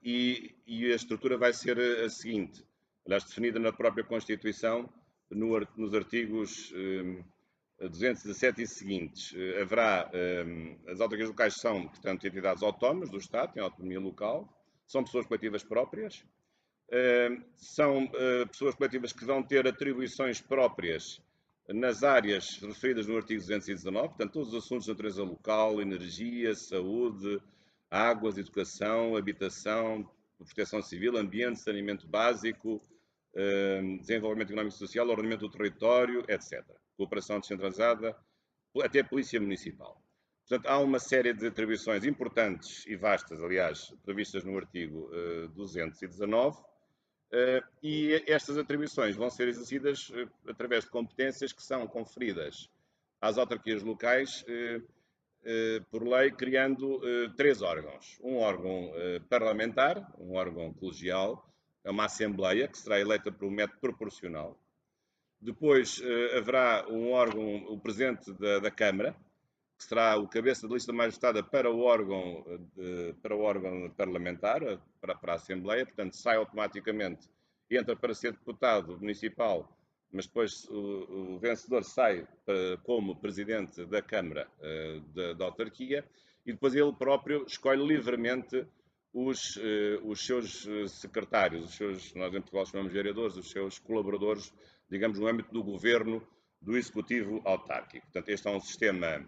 e a estrutura vai ser a seguinte, aliás, definida na própria Constituição, nos artigos 217 e seguintes. Haverá, as autarquias locais são, portanto, entidades autónomas do Estado, têm autonomia local, são pessoas coletivas próprias, são pessoas coletivas que vão ter atribuições próprias nas áreas referidas no artigo 219, portanto, todos os assuntos de natureza local, energia, saúde, águas, educação, habitação, proteção civil, ambiente, saneamento básico, desenvolvimento económico e social, ordenamento do território, etc. Cooperação descentralizada, até polícia municipal. Portanto, há uma série de atribuições importantes e vastas, aliás, previstas no artigo 219, e estas atribuições vão ser exercidas através de competências que são conferidas às autarquias locais por lei, criando 3 órgãos. Um órgão parlamentar, um órgão colegial, é uma assembleia que será eleita por um método proporcional. Depois haverá um órgão, o presidente da Câmara, que será o cabeça de lista mais votada para o órgão parlamentar, para a Assembleia, portanto sai automaticamente, entra para ser deputado municipal, mas depois o vencedor sai como presidente da Câmara da autarquia, e depois ele próprio escolhe livremente os seus secretários, nós em Portugal chamamos vereadores, os seus colaboradores, digamos, no âmbito do governo, do Executivo autárquico. Portanto, este é um sistema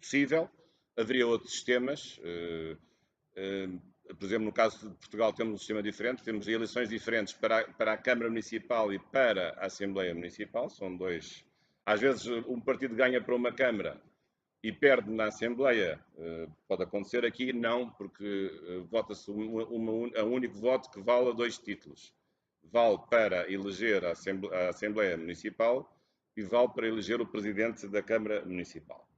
possível. Haveria outros sistemas. Por exemplo, no caso de Portugal temos um sistema diferente, temos eleições diferentes para a Câmara Municipal e para a Assembleia Municipal. São dois. Às vezes um partido ganha para uma Câmara e perde na Assembleia. Pode acontecer aqui, não, porque vota-se um único voto que vale a 2 títulos. Vale para eleger a Assembleia Municipal e vale para eleger o Presidente da Câmara Municipal.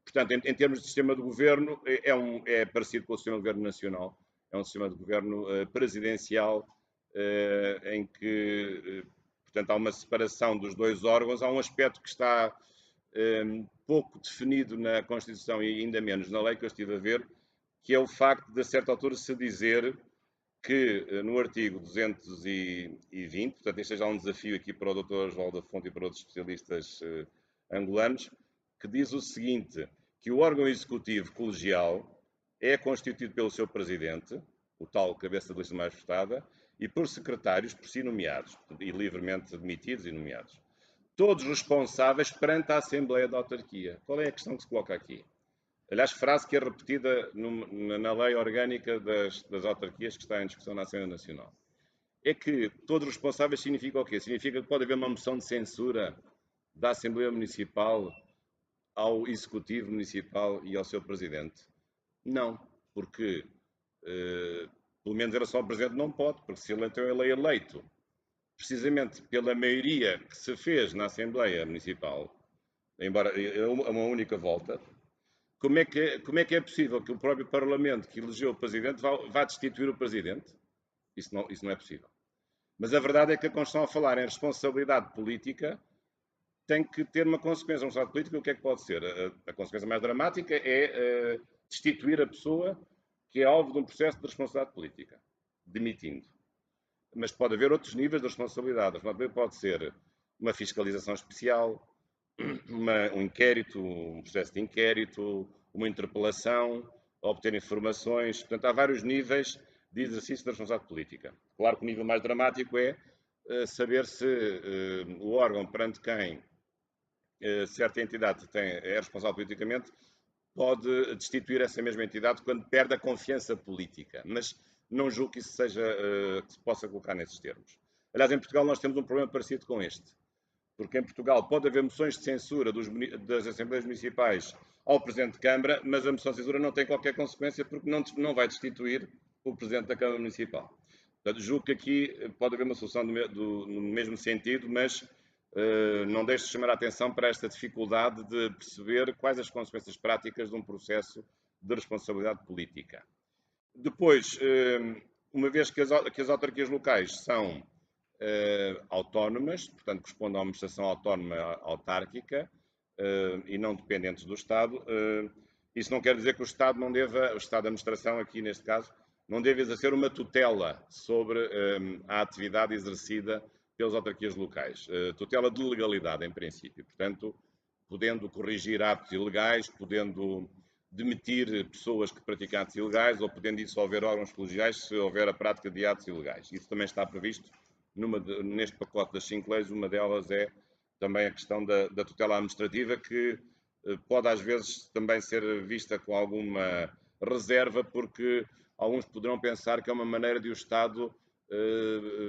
Portanto, em termos de sistema de governo, é parecido com o sistema de governo nacional. É um sistema de governo presidencial em que, portanto, há uma separação dos 2 órgãos. Há um aspecto que está pouco definido na Constituição e ainda menos na lei que eu estive a ver, que é o facto de, a certa altura, se dizer que no artigo 220, portanto este é já um desafio aqui para o Dr. Osvaldo da Fonte e para outros especialistas angolanos, que diz o seguinte, que o órgão executivo colegial é constituído pelo seu presidente, o tal cabeça de lista mais votada, e por secretários por si nomeados, e livremente admitidos e nomeados. Todos responsáveis perante a Assembleia da Autarquia. Qual é a questão que se coloca aqui? Aliás, frase que é repetida na lei orgânica das autarquias que está em discussão na Assembleia Nacional. É que todos os responsáveis significa o quê? Significa que pode haver uma moção de censura da Assembleia Municipal ao Executivo Municipal e ao seu Presidente? Não, porque, pelo menos em relação ao Presidente, não pode, porque se então ele é eleito precisamente pela maioria que se fez na Assembleia Municipal, embora uma única volta. Como é que é possível que o próprio Parlamento que elegeu o Presidente vá destituir o Presidente? Isso não é possível. Mas a verdade é que a Constituição, a falar em responsabilidade política, tem que ter uma consequência. Uma responsabilidade política, o que é que pode ser? A consequência mais dramática é destituir a pessoa que é alvo de um processo de responsabilidade política, demitindo. Mas pode haver outros níveis de responsabilidade. A responsabilidade pode ser uma fiscalização especial, um inquérito, um processo de inquérito, uma interpelação, obter informações. Portanto, há vários níveis de exercício da responsabilidade política. Claro que o nível mais dramático é saber se o órgão perante quem certa entidade é responsável politicamente pode destituir essa mesma entidade quando perde a confiança política. Mas não julgo que isso seja, que se possa colocar nesses termos. Aliás, em Portugal nós temos um problema parecido com este. Porque em Portugal pode haver moções de censura das Assembleias Municipais ao Presidente de Câmara, mas a moção de censura não tem qualquer consequência porque não vai destituir o Presidente da Câmara Municipal. Portanto, julgo que aqui pode haver uma solução no mesmo sentido, mas não deixo de chamar a atenção para esta dificuldade de perceber quais as consequências práticas de um processo de responsabilidade política. Depois, uma vez que as autarquias locais são autónomas, portanto correspondem a uma administração autónoma autárquica e não dependentes do Estado. Isso não quer dizer que o Estado o Estado de administração aqui neste caso, não deve exercer uma tutela sobre a atividade exercida pelas autarquias locais. Tutela de legalidade, em princípio. Portanto, podendo corrigir atos ilegais, podendo demitir pessoas que praticam atos ilegais ou podendo dissolver órgãos colegiais se houver a prática de atos ilegais. Isso também está previsto neste pacote das 5 leis. Uma delas é também a questão da tutela administrativa, que pode às vezes também ser vista com alguma reserva, porque alguns poderão pensar que é uma maneira de o Estado,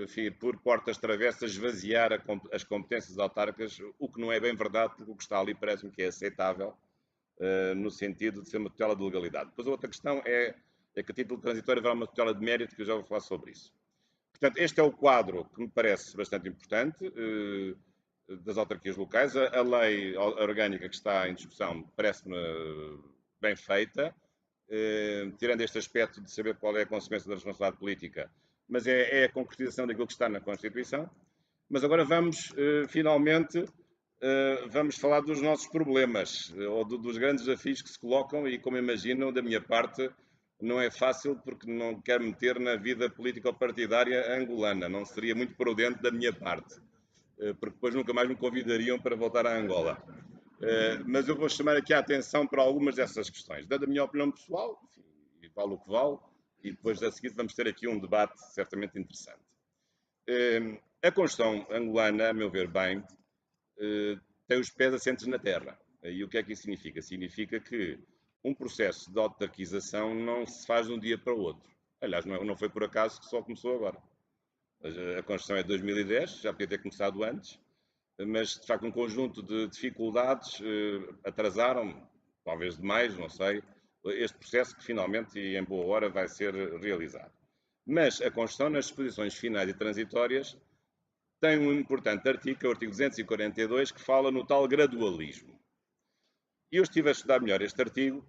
enfim, por portas travessas, esvaziar as competências autárquicas, o que não é bem verdade, porque o que está ali parece-me que é aceitável, no sentido de ser uma tutela de legalidade. Depois a outra questão é que a título transitório haverá uma tutela de mérito, que eu já vou falar sobre isso. Portanto, este é o quadro que me parece bastante importante das autarquias locais. A lei orgânica que está em discussão parece-me bem feita, tirando este aspecto de saber qual é a consequência da responsabilidade política, mas é a concretização daquilo que está na Constituição. Mas agora vamos, finalmente, vamos falar dos nossos problemas, ou dos grandes desafios que se colocam, e como imaginam, da minha parte, não é fácil, porque não quero meter na vida político-partidária angolana, não seria muito prudente da minha parte, porque depois nunca mais me convidariam para voltar a Angola. Mas eu vou chamar aqui a atenção para algumas dessas questões, dando a minha opinião pessoal, enfim, e vale o que vale, e depois a seguir vamos ter aqui um debate certamente interessante. A Constituição angolana, a meu ver bem, tem os pés assentes na terra. E o que é que isso significa? Significa que um processo de autarquização não se faz de um dia para o outro. Aliás, não foi por acaso que só começou agora. A Constituição é de 2010, já podia ter começado antes, mas de facto um conjunto de dificuldades atrasaram, talvez demais, não sei, este processo que finalmente e em boa hora vai ser realizado. Mas a Constituição, nas disposições finais e transitórias, tem um importante artigo, que é o artigo 242, que fala no tal gradualismo. E eu estive a estudar melhor este artigo,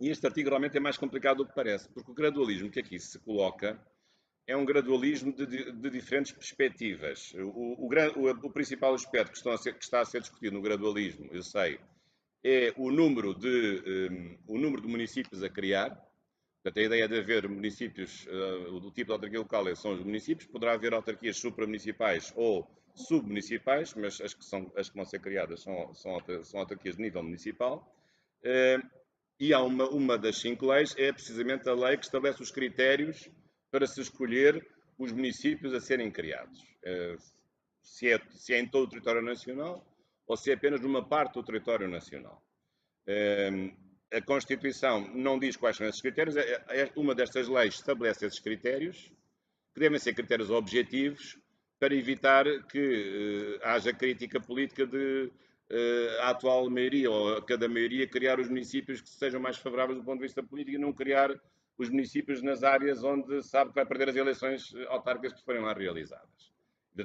e este artigo realmente é mais complicado do que parece, porque o gradualismo que aqui se coloca é um gradualismo de diferentes perspectivas. O principal aspecto que está a ser discutido no gradualismo, eu sei, é o número de municípios a criar. Portanto, a ideia de haver municípios, do tipo de autarquia local são os municípios, poderá haver autarquias supramunicipais ou submunicipais, mas as que vão ser criadas são autarquias de nível municipal. E há uma das 5 leis, é precisamente a lei que estabelece os critérios para se escolher os municípios a serem criados. Se é em todo o território nacional ou se é apenas numa parte do território nacional. A Constituição não diz quais são esses critérios. Uma destas leis estabelece esses critérios, que devem ser critérios objetivos, para evitar que haja crítica política de a atual maioria ou a cada maioria criar os municípios que sejam mais favoráveis do ponto de vista político e não criar os municípios nas áreas onde sabe que vai perder as eleições autárquicas que forem lá realizadas.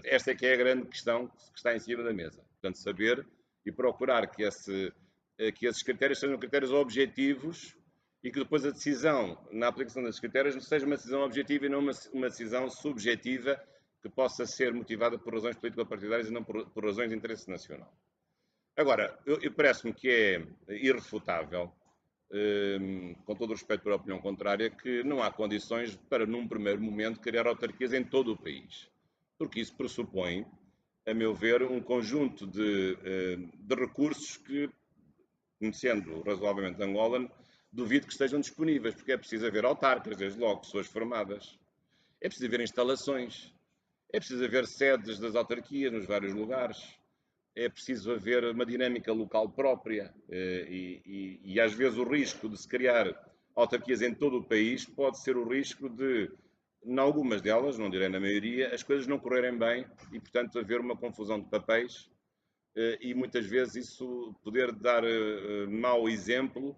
Esta é que é a grande questão que está em cima da mesa. Portanto, saber e procurar que esses critérios sejam critérios objetivos e que depois a decisão na aplicação desses critérios seja uma decisão objetiva e não uma decisão subjetiva que possa ser motivada por razões político-partidárias e não por razões de interesse nacional. Agora, parece-me que é irrefutável, com todo o respeito para a opinião contrária, que não há condições para, num primeiro momento, criar autarquias em todo o país. Porque isso pressupõe, a meu ver, um conjunto de recursos que, conhecendo razoavelmente Angola, duvido que estejam disponíveis, porque é preciso haver autarcas, desde logo, pessoas formadas. É preciso haver instalações. É preciso haver sedes das autarquias nos vários lugares. É preciso haver uma dinâmica local própria e às vezes o risco de se criar autarquias em todo o país pode ser o risco de, em algumas delas, não direi na maioria, as coisas não correrem bem e, portanto, haver uma confusão de papéis e muitas vezes isso poder dar mau exemplo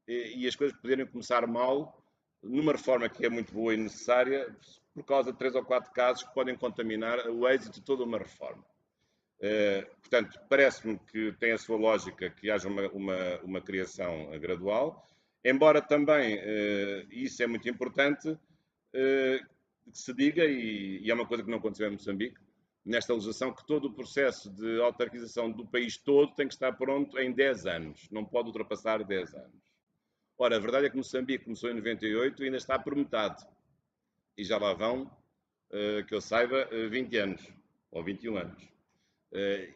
e as coisas poderem começar mal numa reforma que é muito boa e necessária por causa de 3 ou 4 casos que podem contaminar o êxito de toda uma reforma. Portanto, parece-me que tem a sua lógica que haja uma criação gradual, embora também, e isso é muito importante, que se diga, e é uma coisa que não aconteceu em Moçambique, nesta legislação, que todo o processo de autarquização do país todo tem que estar pronto em 10 anos, não pode ultrapassar 10 anos. Ora, a verdade é que Moçambique começou em 98 e ainda está por metade, e já lá vão, que eu saiba, 20 anos, ou 21 anos.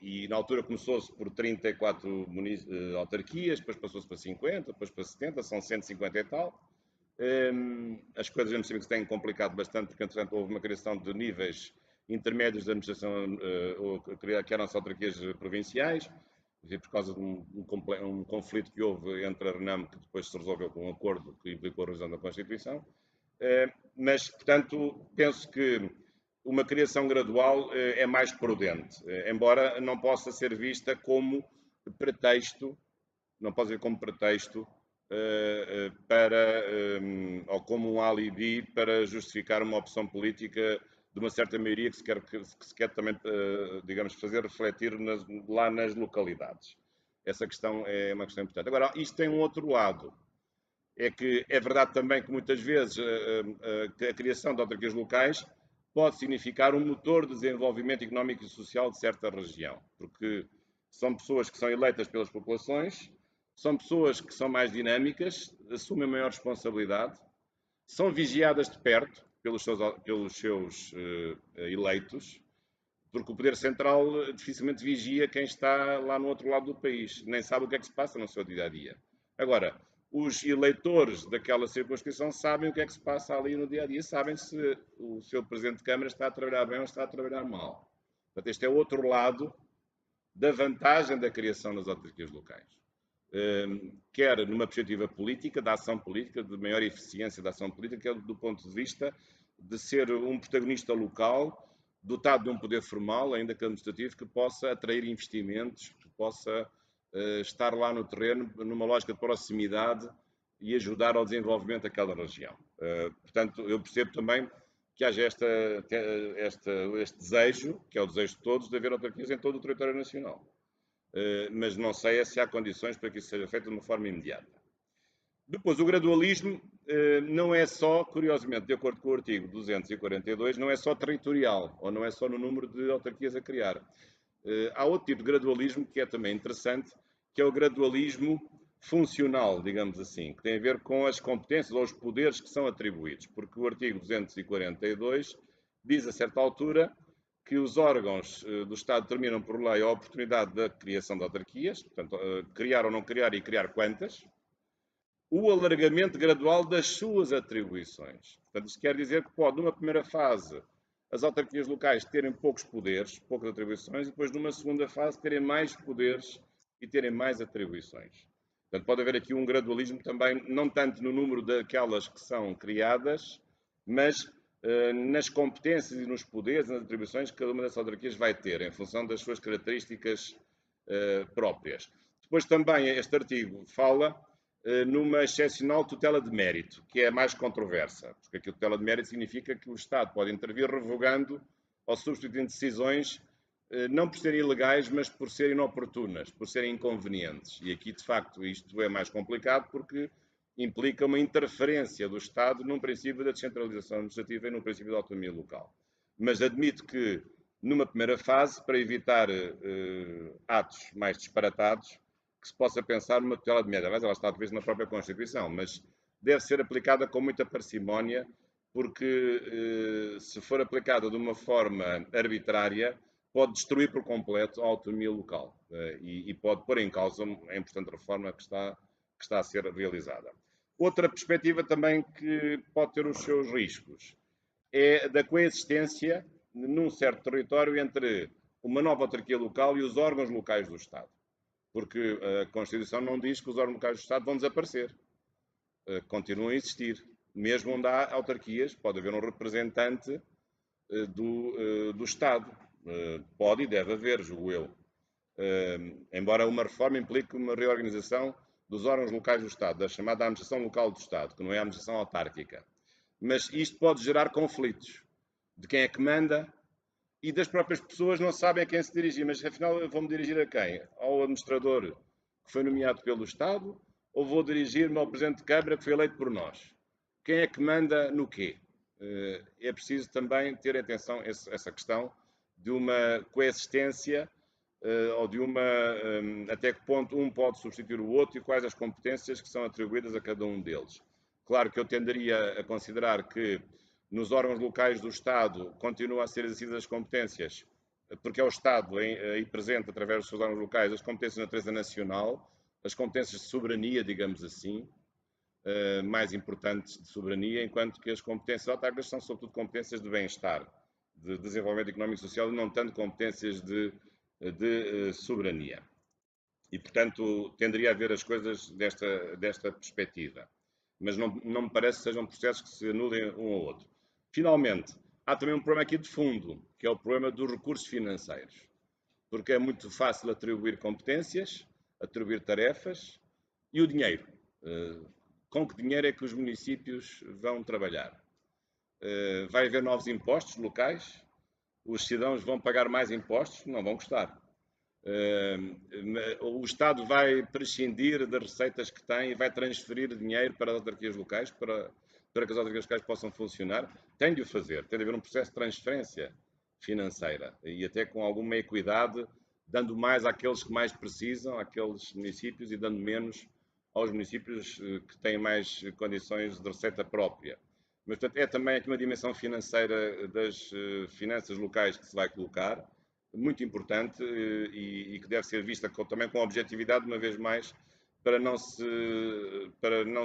E na altura começou-se por 34 autarquias, depois passou-se para 50, depois para 70, são 150 e tal. As coisas em Moçambique se têm complicado bastante, porque entretanto houve uma criação de níveis intermédios da administração, que eram as autarquias provinciais, por causa de um conflito que houve entre a RENAM, que depois se resolveu com um acordo que implicou a revisão da Constituição. Mas, portanto, penso que uma criação gradual é mais prudente, embora não possa ser vista como pretexto, não pode ser como pretexto ou como um alibi para justificar uma opção política de uma certa maioria que se quer também, digamos, fazer refletir lá nas localidades. Essa questão é uma questão importante. Agora, isto tem um outro lado. É que é verdade também que muitas vezes a criação de autarquias locais pode significar um motor de desenvolvimento económico e social de certa região, porque são pessoas que são eleitas pelas populações, são pessoas que são mais dinâmicas, assumem maior responsabilidade, são vigiadas de perto pelos seus eleitos, porque o poder central dificilmente vigia quem está lá no outro lado do país, nem sabe o que é que se passa no seu dia-a-dia. Agora, os eleitores daquela circunscrição sabem o que é que se passa ali no dia-a-dia, sabem se o seu Presidente de Câmara está a trabalhar bem ou está a trabalhar mal. Portanto, este é o outro lado da vantagem da criação das autarquias locais. Quer numa perspectiva política, da ação política, de maior eficiência da ação política, quer do ponto de vista de ser um protagonista local, dotado de um poder formal, ainda que administrativo, que possa atrair investimentos, que possa estar lá no terreno, numa lógica de proximidade e ajudar ao desenvolvimento daquela região. Portanto, eu percebo também que haja este desejo, que é o desejo de todos, de haver autarquias em todo o território nacional. Mas não sei se há condições para que isso seja feito de uma forma imediata. Depois, o gradualismo não é só, curiosamente, de acordo com o artigo 242, não é só territorial, ou não é só no número de autarquias a criar. Há outro tipo de gradualismo que é também interessante, que é o gradualismo funcional, digamos assim, que tem a ver com as competências ou os poderes que são atribuídos, porque o artigo 242 diz a certa altura que os órgãos do Estado determinam por lei a oportunidade da criação de autarquias, portanto, criar ou não criar e criar quantas, o alargamento gradual das suas atribuições. Portanto, isto quer dizer que pode, numa primeira fase, as autarquias locais terem poucos poderes, poucas atribuições, e depois, numa segunda fase, terem mais poderes e terem mais atribuições. Portanto, pode haver aqui um gradualismo também, não tanto no número daquelas que são criadas, mas nas competências e nos poderes, nas atribuições que cada uma dessas autarquias vai ter, em função das suas características próprias. Depois também este artigo fala numa excepcional tutela de mérito, que é a mais controversa, porque aqui a tutela de mérito significa que o Estado pode intervir revogando ou substituindo decisões não por serem ilegais, mas por serem inoportunas, por serem inconvenientes. E aqui, de facto, isto é mais complicado porque implica uma interferência do Estado num princípio da descentralização administrativa e num princípio da autonomia local. Mas admito que, numa primeira fase, para evitar atos mais disparatados, que se possa pensar numa tutela de mérito. Aliás, ela está prevista na própria Constituição, mas deve ser aplicada com muita parcimónia, porque se for aplicada de uma forma arbitrária, pode destruir por completo a autonomia local e pode pôr em causa a importante reforma que está a ser realizada. Outra perspectiva também que pode ter os seus riscos é da coexistência num certo território entre uma nova autarquia local e os órgãos locais do Estado. Porque a Constituição não diz que os órgãos locais do Estado vão desaparecer. Continuam a existir. Mesmo onde há autarquias, pode haver um representante do Estado. Pode e deve haver, julgo eu. Embora uma reforma implique uma reorganização dos órgãos locais do Estado, da chamada administração local do Estado, que não é a administração autárquica. Mas isto pode gerar conflitos de quem é que manda e das próprias pessoas não sabem a quem se dirigir. Mas afinal eu vou-me dirigir a quem? Ao administrador que foi nomeado pelo Estado ou vou dirigir-me ao Presidente de Câmara que foi eleito por nós? Quem é que manda no quê? É preciso também ter atenção a essa questão de uma coexistência ou de até que ponto um pode substituir o outro e quais as competências que são atribuídas a cada um deles. Claro que eu tenderia a considerar que nos órgãos locais do Estado continuam a ser exercidas as competências, porque é o Estado aí presente através dos seus órgãos locais, as competências de natureza nacional, as competências de soberania, digamos assim, mais importantes de soberania, enquanto que as competências autárquicas são sobretudo competências de bem-estar, de desenvolvimento económico e social e não tanto competências de soberania. E, portanto, tenderia a ver as coisas desta perspectiva. Mas não me parece que sejam processos que se anulem um ao outro. Finalmente, há também um problema aqui de fundo, que é o problema dos recursos financeiros. Porque é muito fácil atribuir competências, atribuir tarefas e o dinheiro. Com que dinheiro é que os municípios vão trabalhar? Vai haver novos impostos locais? Os cidadãos vão pagar mais impostos? Não vão gostar. O Estado vai prescindir das receitas que tem e vai transferir dinheiro para as autarquias locais, para que as autarquias locais possam funcionar? Tem de o fazer, tem de haver um processo de transferência financeira e até com alguma equidade, dando mais àqueles que mais precisam, àqueles municípios, e dando menos aos municípios que têm mais condições de receita própria. Mas, portanto, é também aqui uma dimensão financeira das finanças locais que se vai colocar, muito importante e que deve ser vista também com objetividade, uma vez mais, para não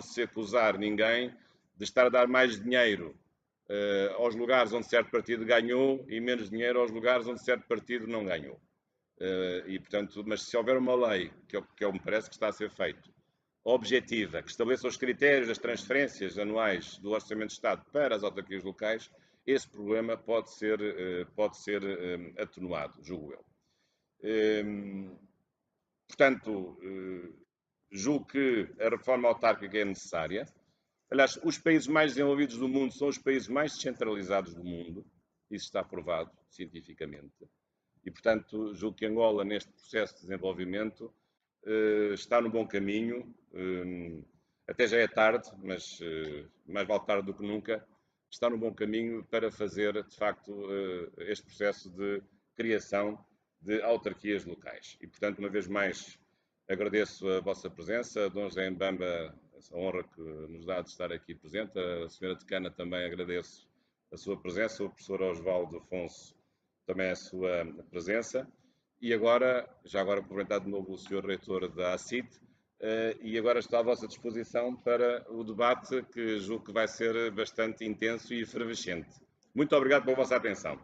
se acusar ninguém de estar a dar mais dinheiro aos lugares onde certo partido ganhou e menos dinheiro aos lugares onde certo partido não ganhou. E, portanto, mas se houver uma lei, que me parece que está a ser feito, objetiva, que estabeleça os critérios das transferências anuais do Orçamento de Estado para as autarquias locais, esse problema pode ser atenuado, julgo eu. Portanto, julgo que a reforma autárquica é necessária. Aliás, os países mais desenvolvidos do mundo são os países mais descentralizados do mundo. Isso está provado cientificamente. E, portanto, julgo que Angola, neste processo de desenvolvimento, está no bom caminho. Até já é tarde, mas mais vale tarde do que nunca. Está no bom caminho para fazer, de facto, este processo de criação de autarquias locais. E, portanto, uma vez mais, agradeço a vossa presença. Dom José Mbamba, a honra que nos dá de estar aqui presente. A senhora Decana também agradeço a sua presença. O professor Osvaldo Afonso também a sua presença. E agora, já agora cumprimentar de novo o senhor reitor da ACIT, e agora estou à vossa disposição para o debate, que julgo que vai ser bastante intenso e efervescente. Muito obrigado pela vossa atenção.